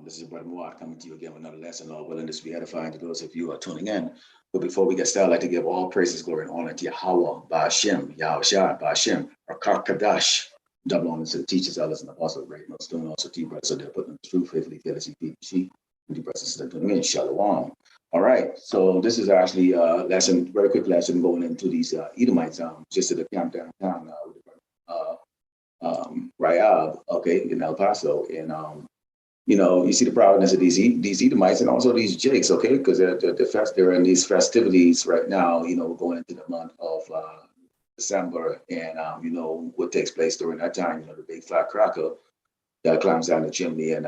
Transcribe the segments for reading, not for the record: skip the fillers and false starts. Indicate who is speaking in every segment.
Speaker 1: This is your brother Muad coming to you again with another lesson. Lord willing, this will be edifying to those of you who are tuning in. But before we get started, I'd like to give all praises, glory, and honor to Yahweh, Ba'ashem, Yahushua, Ba'ashem, Rakar Kadash. Double honor to the teachers, elders, and apostles, great most doing also to you, brothers, so they're putting the truth, faithfully, fearlessly, feed the sheep, and you brothers and sisters tuning in. Shalom. All right, so this is actually a lesson, very quick lesson going into these Edomites, just at the camp downtown Rayab, okay, in El Paso, and you see the proudness of these Edomites and also these Jakes, okay, because they're in these festivities right now. We're going into the month of December, and what takes place during that time. The big flat cracker that climbs down the chimney and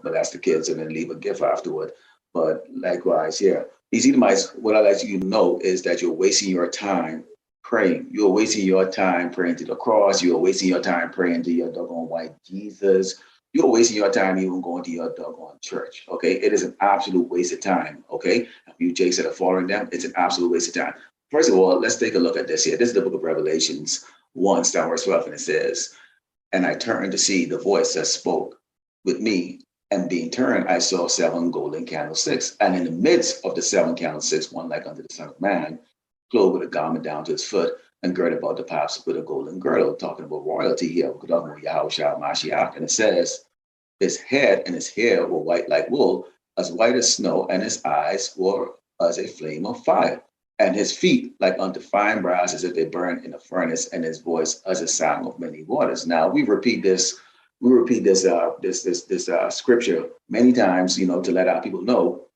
Speaker 1: molest the kids and then leave a gift afterward. But likewise, here, these Edomites, what I like you to know is that you're wasting your time praying. You're wasting your time praying to the cross. You're wasting your time praying to your doggone white Jesus. You're wasting your time even going to your doggone church, okay? It is an absolute waste of time, okay? You Jakes that are following them, it's an absolute waste of time. First of all, let's take a look at this here. This is the book of Revelations 1, start verse 12, and it says, "And I turned to see the voice that spoke with me, and being turned, I saw 7 golden candlesticks. And in the midst of the 7 candlesticks, one like unto the Son of Man, clothed with a garment down to his foot, and girded about the paps with a golden girdle," talking about royalty here. We're talking about Yahushua Mashiach. And it says, "His head and his hair were white like wool, as white as snow, and his eyes were as a flame of fire, and his feet like unto fine brass, as if they burned in a furnace, and his voice as a sound of many waters." Now we repeat this scripture many times, to let our people know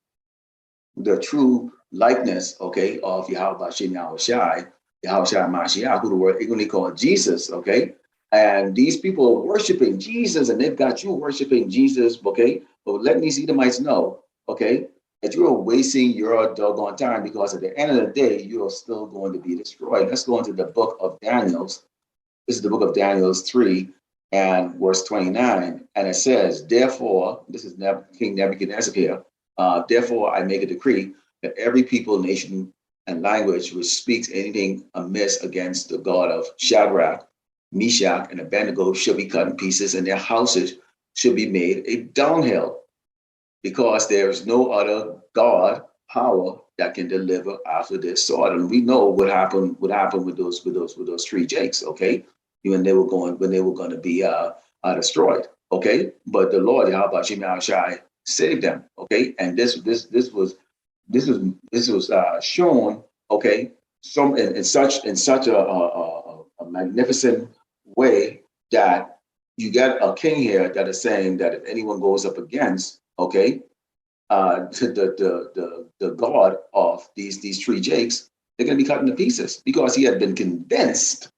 Speaker 1: the true likeness, okay, of Yahweh Shem Yahushai Mashiach, who the word ignorantly called Jesus, okay. And these people are worshiping Jesus, and they've got you worshiping Jesus, okay? But letting these Edomites know, okay, that you're wasting your doggone time, because at the end of the day, you're still going to be destroyed. Let's go into the book of Daniel. This is the book of Daniel 3 and verse 29. And it says, "Therefore," this is King Nebuchadnezzar here, "therefore I make a decree that every people, nation, and language which speaks anything amiss against the God of Shadrach, Meshach, and Abednego should be cut in pieces, and their houses should be made a dunghill, because there is no other God power that can deliver after this sword." And we know what happened with those 3 Jakes, okay? When they were going to be destroyed, okay? But the Lord Yahweh Shem Yahushai saved them, okay? And this was shown, okay, in such a magnificent way that you get a king here that is saying that if anyone goes up against, okay, the God of these 3 Jakes, they're going to be cut into pieces, because he had been convinced,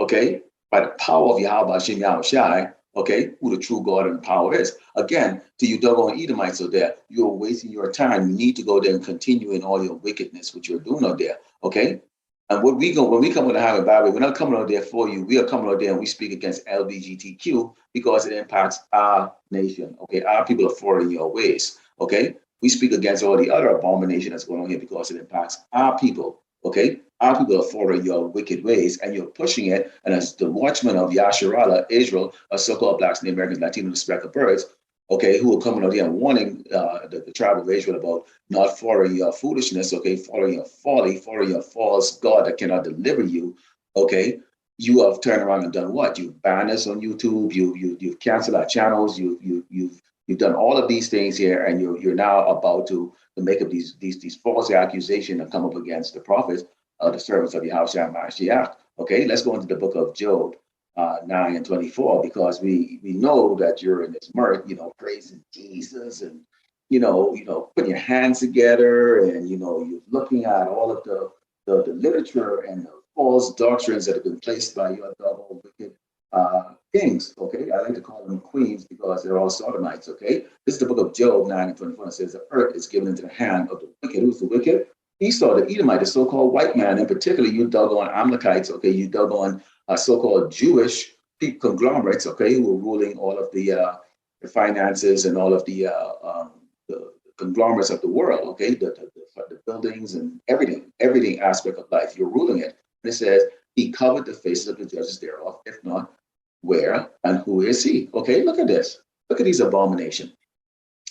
Speaker 1: okay, by the power of Yahweh Shem Yahushai, okay, who the true God and power is. Again, to you doggone Edomites out there, you're wasting your time. You need to go there and continue in all your wickedness, which you're doing out there, okay? And when we come to have a Bible, we're not coming out there for you. We are coming out there and we speak against LGBTQ, because it impacts our nation, okay? Our people are following your ways, okay? We speak against all the other abomination that's going on here, because it impacts our people, okay? Our people are following your wicked ways, and you're pushing it. And as the watchman of Yasharallah, Israel, a so-called blacks, Native Americans, Latinos, the speck of birds, okay, who are coming out here and warning the tribe of Israel about not following your foolishness, okay, following your folly, following your false God that cannot deliver you, okay. You have turned around and done what? You've banned us on YouTube. You've canceled our channels. You've done all of these things here, and you're now about to make up these false accusations and come up against the prophets, the servants of Yahushua Mashiach. Okay, let's go into the book of Job 9 and 24, because we know that you're in this mirth, praising Jesus, and putting your hands together, and you're looking at all of the literature and the false doctrines that have been placed by your double wicked kings. Okay, I like to call them queens, because they're all sodomites. Okay, this is the book of Job 9 and 24. It says, "The earth is given into the hand of the wicked." Who's the wicked? Esau, the Edomite, the so-called white man, in particular, you doggone Amalekites, okay, you doggone so-called Jewish conglomerates, okay, who are ruling all of the finances and all of the conglomerates of the world, okay, the buildings and everything aspect of life, you're ruling it. And it says, "He covered the faces of the judges thereof, if not, where and who is he?" Okay, look at this. Look at these abominations.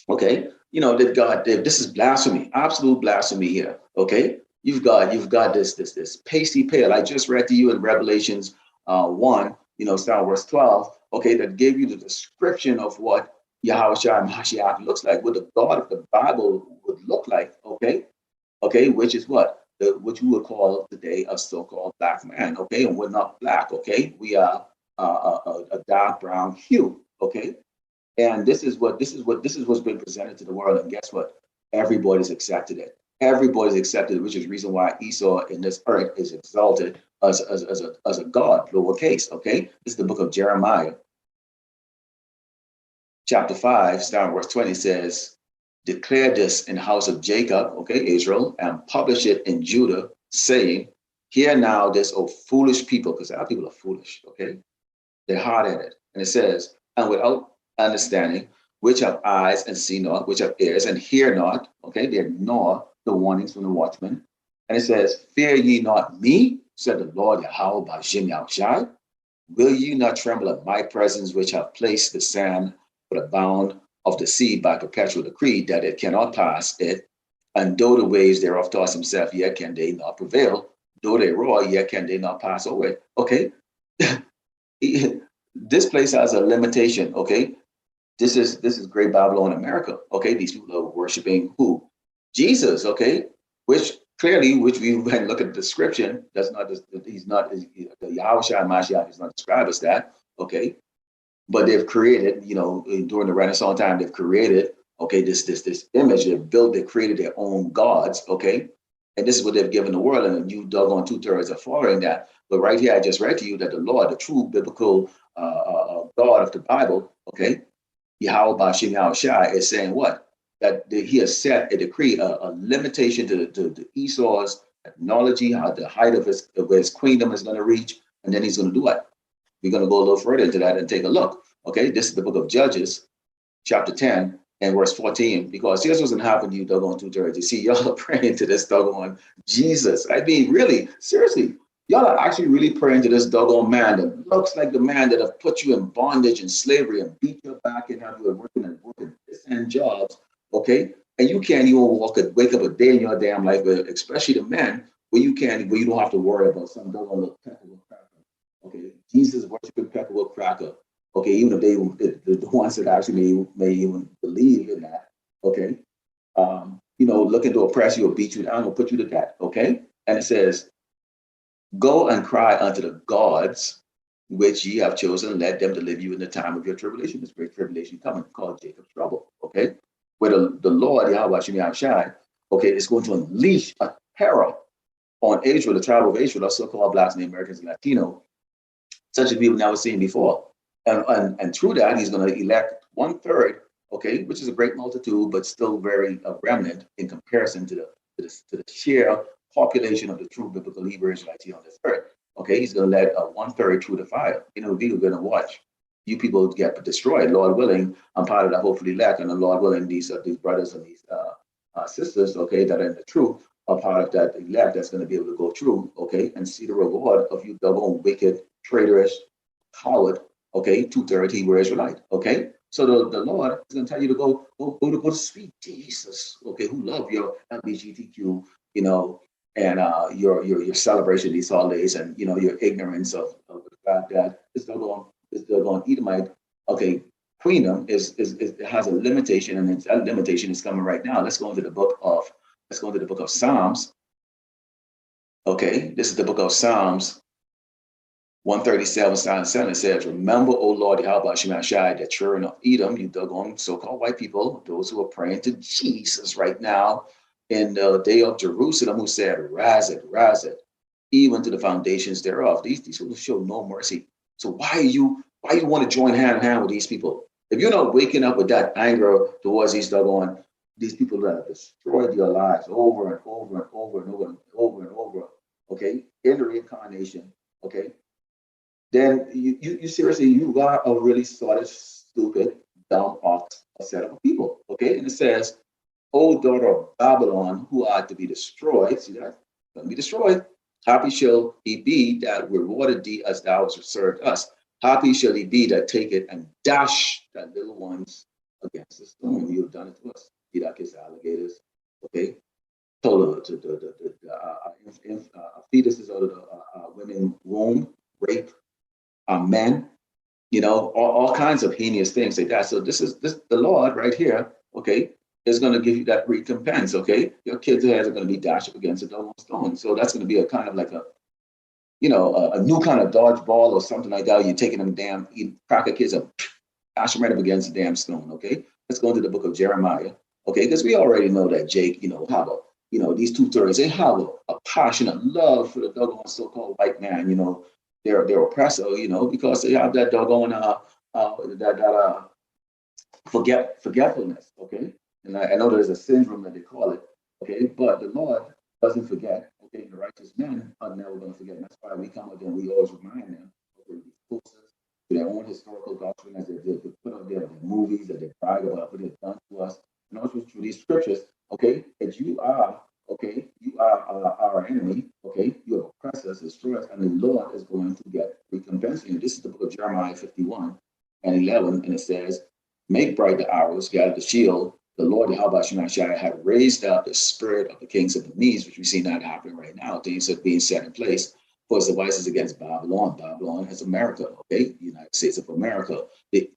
Speaker 1: Okay, that God, this is blasphemy, absolute blasphemy here. Okay, you've got this pasty pale. I just read to you in Revelations 1, start verse 12. Okay, that gave you the description of what Yahweh Shai Mashiach looks like, what the God of the Bible would look like. Okay, which is what which we would call today a so-called black man. Okay, and we're not black. Okay, we are a dark brown hue. Okay, and this is what's been presented to the world. And guess what? Everybody's accepted it. Everybody's accepted it, which is the reason why Esau in this earth is exalted as a god, lowercase. Okay, this is the book of Jeremiah, chapter 5, starting verse 20 says, "Declare this in the house of Jacob, okay, Israel, and publish it in Judah, saying, Hear now this, O foolish people," because our people are foolish. Okay, they're hard at it. And it says, "And without understanding, which have eyes and see not, which have ears and hear not." Okay, they ignore the warnings from the watchman. And it says, "Fear ye not me, said the Lord Yahweh Bashim Yahushai. Will you not tremble at my presence, which have placed the sand for the bound of the sea by perpetual decree, that it cannot pass it? And though the waves thereof toss himself, yet can they not prevail. Though they roar, yet can they not pass over it." Okay, this place has a limitation. Okay, this is Great Babylon, America. Okay, these people are worshiping who? Jesus. Okay, which we when look at the description, that's not he's not the Yahweh Shai Mashiach is not described as that. Okay, but they've created, during the Renaissance time, they've created, okay, this image. They've created their own gods. Okay, and this is what they've given the world, and you doggone 2/3 are following that. But right here, I just read to you that the Lord, the true biblical God of the Bible, okay, Yahweh Bashim Yahweh Shai, is saying what? That he has set a decree, a limitation to Esau's technology, how the height of his kingdom is going to reach, and then he's going to do what? We're going to go a little further into that and take a look. Okay, this is the book of Judges, chapter 10 and verse 14, because this wasn't happening to you, doggone 2/3. You see, y'all are praying to this doggone Jesus. I mean, really, seriously, y'all are actually really praying to this doggone man that looks like the man that have put you in bondage and slavery and beat your back and have you working and jobs. Okay, and you can't even wake up a day in your damn life, especially the men, where you don't have to worry about some doggone little peckerwood cracker. Okay, Jesus worshiping peckerwood cracker. Okay, even if the ones that actually may even believe in that. Okay, looking to oppress you or beat you down or put you to death. Okay, and it says, "Go and cry unto the gods which ye have chosen, let them deliver you in the time of your tribulation." This great tribulation coming, called Jacob's trouble. Okay, where the Lord Yahweh Shem Shai, okay, is going to unleash a terror on Israel, the tribe of Israel, or so-called blacks and Americans and Latino, such as we've never seen before. And through that, he's going to elect 1/3, okay, which is a great multitude, but still very remnant in comparison to the sheer population of the true biblical Hebrew Israelites here on this earth. Okay, he's going to let 1/3 through the fire. We're going to watch you people get destroyed, Lord willing. I'm part of that hopefully elect, and the Lord willing, these brothers and these sisters, okay, that are in the truth, are part of that elect that's going to be able to go through, okay, and see the reward of you double wicked, traitorous, coward, okay, 2/3 Hebrew Israelite, okay. So the Lord is going to tell you to go to sweet Jesus, okay, who love your LGBTQ, and your celebration of these holidays, and your ignorance of the fact that it's still going Edomite, okay, kingdom has a limitation, and that limitation is coming right now. Let's go into the book of Psalms. Okay, this is the book of Psalms 137, 7 says, "Remember, O Lord, Yahweh Shema Shai, the children of Edom," you doggone so-called white people, those who are praying to Jesus right now in the day of Jerusalem, who said, Raz it, even to the foundations thereof. These people show no mercy. So why you want to join hand in hand with these people? If you're not waking up with that anger towards these people that have destroyed your lives over and over and over and over and over and over, okay, in the reincarnation, okay, then you seriously, you are a really sort of stupid, dumb, ox, a set of people, okay? And it says, "O daughter of Babylon, who are to be destroyed," see that? Going to be destroyed. "Happy shall he be that rewarded thee as thou hast served us. Happy shall he be that take it and dash that little ones against the stone. You have done it to us. Feed our kids to alligators. Okay. Told fetuses out of the women womb, rape men, all kinds of heinous things like that. So this the Lord right here, okay, is going to give you that recompense, okay? Your kids' heads are going to be dashed up against a double stone. So that's going to be a kind of like a new kind of dodgeball or something like that. You're taking them you crack a kids up, dash them right up against the damn stone, okay? Let's go into the book of Jeremiah, okay? Because we already know that Jake, have these two stories, they have a passionate love for the doggone so-called white man, their oppressor, because they have that doggone forgetfulness, okay? And I know there's a syndrome that they call it, okay? But the Lord doesn't forget, okay? The righteous men are never going to forget. And that's why we come with them. We always remind them, okay, closest to their own historical doctrine as they put up their movies that they brag about what they've done to us. And also through these scriptures, okay, that you are, okay, you are our enemy, okay? You have oppressed us, destroyed us, and the Lord is going to get recompense for you. This is the book of Jeremiah 51 and 11, and it says, make bright the arrows, gather the shield. The Lord, Yahweh Shemashai, had raised up the spirit of the kings of the Medes, which we see not happening right now. Things are being set in place for his devices against Babylon. Babylon is America, okay? The United States of America. The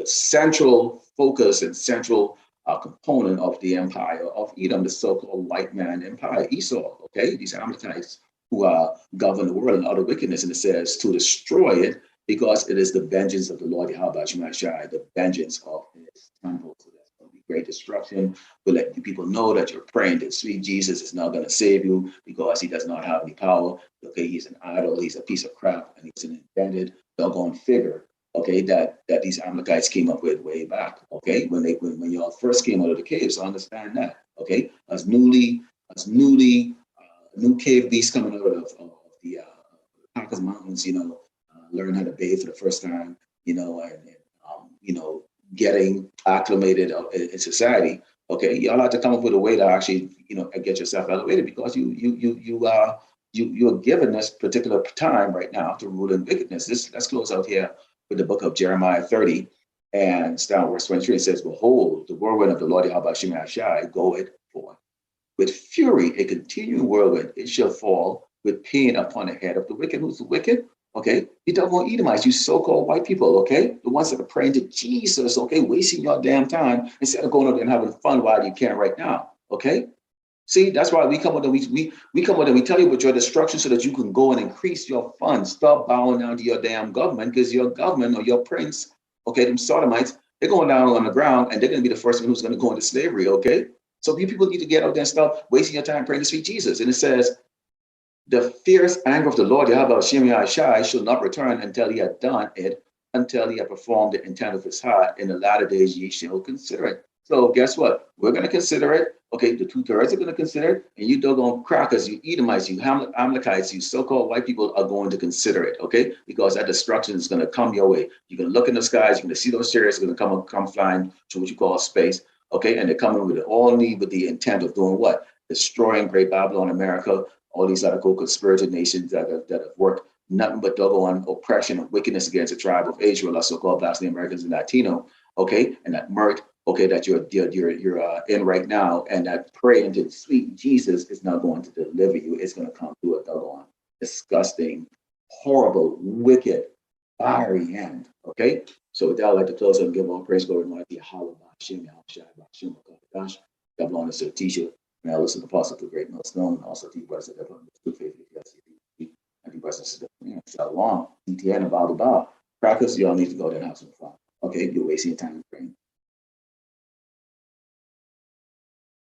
Speaker 1: central focus and central component of the empire of Edom, the so-called white man empire, Esau, okay? These Amalekites who govern the world in utter wickedness. And it says to destroy it, because it is the vengeance of the Lord Yahweh Shemashai, the vengeance of his temple. So that's going to be great destruction. We'll let the people know that you're praying that sweet Jesus is not going to save you because he does not have any power. Okay, he's an idol, he's a piece of crap, and he's an invented, doggone figure. Okay, that these Amalekites came up with way back. Okay, when y'all first came out of the cave, so understand that. Okay, as new cave beasts coming out of the Caucasus Mountains, learn how to bathe for the first time, getting acclimated in society. Okay, y'all have to come up with a way to actually, get yourself elevated because you're given this particular time right now to rule in wickedness. Let's close out here with the book of Jeremiah 30 and start verse 23. It says, "Behold, the whirlwind of the Lord Yahweh Shemashai goeth forth with fury, a continuing whirlwind. It shall fall with pain upon the head of the wicked." Who's the wicked? Okay, you don't want Edomites, you so-called white people, okay? The ones that are praying to Jesus, okay, wasting your damn time instead of going out there and having fun while you can right now, okay? See, that's why we come with them. We come with them. We tell you about your destruction so that you can go and increase your funds. Stop bowing down to your damn government because your government or your prince, okay, them sodomites, they're going down on the ground and they're going to be the first one who's going to go into slavery, okay? So you people need to get out there and stop wasting your time praying to sweet Jesus. And it says, the fierce anger of the Lord Yahweh Shai shall not return until he had done it, until he had performed the intent of his heart. In the latter days ye shall consider it. So guess what? We're going to consider it. Okay, the 2/3 are going to consider it, and you doggone crackers, you Edomites, you Amalekites, you so-called white people are going to consider it. Okay, because that destruction is going to come your way. You're going to look in the skies, you're going to see those chariots going to come flying to what you call space. Okay, and they're coming with the intent of doing what? Destroying Great Babylon, America, all these other co-conspirator nations that have worked nothing but doggone oppression and wickedness against the tribe of Israel, our so-called Black Americans and Latino, okay, and that murk, okay, that you're in right now, and that praying to sweet Jesus is not going to deliver you. It's going to come to a doggone disgusting, horrible, wicked, fiery end, okay? So with that, I'd like to close up and give all praise, glory, and honor to Yahweh, Hashem, Yahweh, Hashem, Gosh, God bless the teacher. May I listen to Apostle to Great Millstone, and also to you, brothers that have good faith, and you brothers that Shalom, DTN, and Bob. Crackers, y'all need to go there and have some fun. Okay, you're wasting your time.